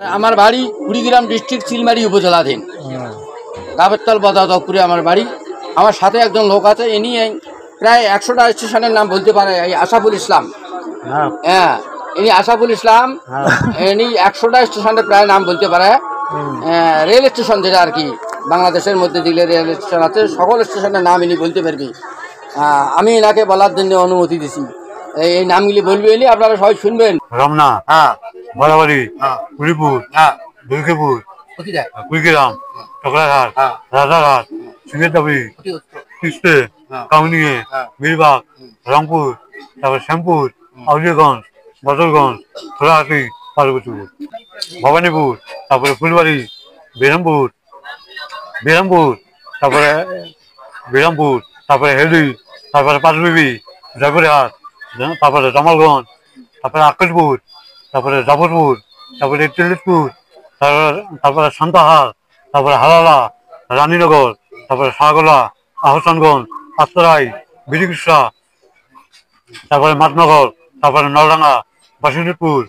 আমার বাড়ি কুড়িগ্রাম ডিস্ট্রিক্ট চিলমারি উপজেলাধীন গাবেরতল বদাদপুরে আমার বাড়ি। আমার সাথে একজন লোক আছে, ইনি প্রায় 100টা স্টেশনের নাম বলতে পারে। এই আশাফুল ইসলাম, হ্যাঁ ইনি আশাফুল ইসলাম, ইনি 100টা স্টেশনের প্রায় নাম বলতে পারে। রেল স্টেশন যেটা আর কি বাংলাদেশের মধ্যে যেগুলো রেল স্টেশন আছে সকল স্টেশনের নাম ইনি বলতে পারবি। আমি এনাকে বলার জন্য অনুমতি দিছি। এই নামগুলি বলবি এলি আপনারা সবাই শুনবেন। রমনা, বরাবরী, পুরীপুর, দুর্গাপুর, কুড়িগ্রাম, টকরাঘাট, রাজারহাট, সিঙ্গেরদাবি, কিস্তে, কাউনিয়ে, বীরবাগ, রংপুর, তারপরে শ্যামপুর, আউলিয়াগঞ্জ, বদরগঞ্জ, খোলাহাটি, পার্বতীপুর, ভবানীপুর, তারপরে ফুলবাড়ি, বিরামপুর, তারপরে বিরামপুর, তারপরে হেলি, তারপরে পাঁচবিবি, জয়পুরহাট, তারপরে জামালগঞ্জ, তারপরে আকাশপুর, তারপরে জাফরপুর, তারপরে তেলিশপুর, তারপরে সান্তাহার, তারপরে হালালা, রানীনগর, তারপরে শাহগোলা, আহসানগঞ্জ, আত্রাই, বিরিকৃষ্ণা, তারপরে মাতনগর, তারপরে নলডাঙ্গা, বাসুদেবপুর,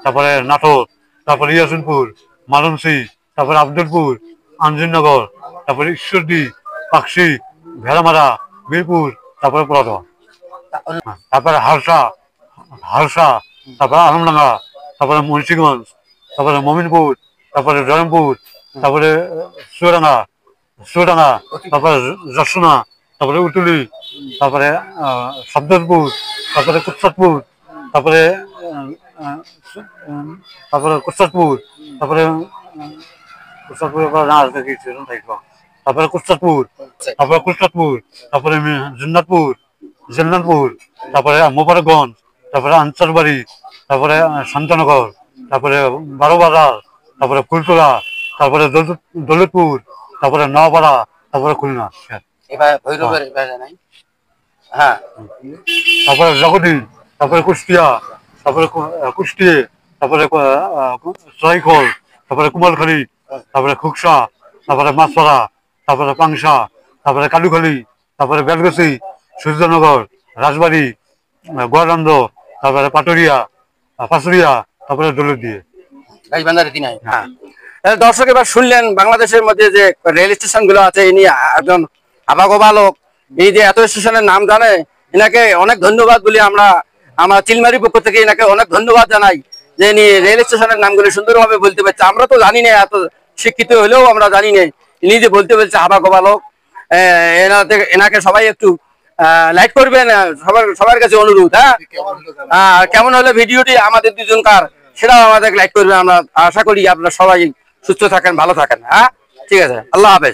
তারপরে নাটোর, তারপরে ইয়াসিনপুর, মালঞ্চি, তারপরে আবদুলপুর, আঞ্জিনগর, তারপরে ঈশ্বরদী, পাকশি, ভেড়ামারা, বীরপুর, তারপরে পুরাদহ, তারপরে হালসা, তারপরে আলমডাঙ্গা, তারপরে মুন্সিগঞ্জ, তারপরে মমিনপুর, তারপরে জয়মপুর, তারপরে চুয়াডাঙ্গা, তারপরে যশোনা, তারপরে উটুলি, তারপরে সফদরপুর, তারপরে কুৎসাদপুর, তারপরে কুৎসাদপুর, তারপরে জিন্নাতপুর, তারপরে মোবারকগঞ্জ, তারপরে আনসারবাড়ি, তারপরে শান্তনগর, তারপরে বারোবাজার, তারপরে ফুলতলা, তারপরে দৌলতপুর, তারপরে নওপাড়া, তারপরে খুলনা, তারপরে জগদীশ, তারপরে কুষ্টিয়া, তারপরে কুষ্টিয়ে, তারপরে সরাইখোল, তারপরে কুমারখালী, তারপরে খুকসা, তারপরে মাছপাড়া, তারপরে পাংশা, তারপরে কালুখালী, তারপরে বেলগাছি, সূর্যনগর, রাজবাড়ি, গোয়ালন্দ, তারপরে পাটুরিয়া, তারপরে দৌলতদিয়া। দর্শক এবার শুনলেন বাংলাদেশের মধ্যে যে রেল স্টেশন গুলো আছে, ইনি একজন আবাগোবা লোক। এই যে এত স্টেশনের নাম জানে, এনাকে অনেক ধন্যবাদ বলি আমরা চিলমারির পক্ষ থেকে এনাকে অনেক ধন্যবাদ জানাই যে ইনি রেল স্টেশনের নামগুলো সুন্দরভাবে বলতে পারছে। আমরা তো জানি না, এত শিক্ষিত হলেও আমরা জানি না, ইনি যে বলতে বলছে আবাগোবা লোক। এনাকে সবাই একটু লাইক করবেন, সবার কাছে অনুরোধ। কেমন হলো ভিডিওটি আমাদের দুজনকার, সেটাও আমাদের লাইক করবেন। আমরা আশা করি আপনারা সবাই সুস্থ থাকেন, ভালো থাকেন। ঠিক আছে, আল্লাহ হাফেজ।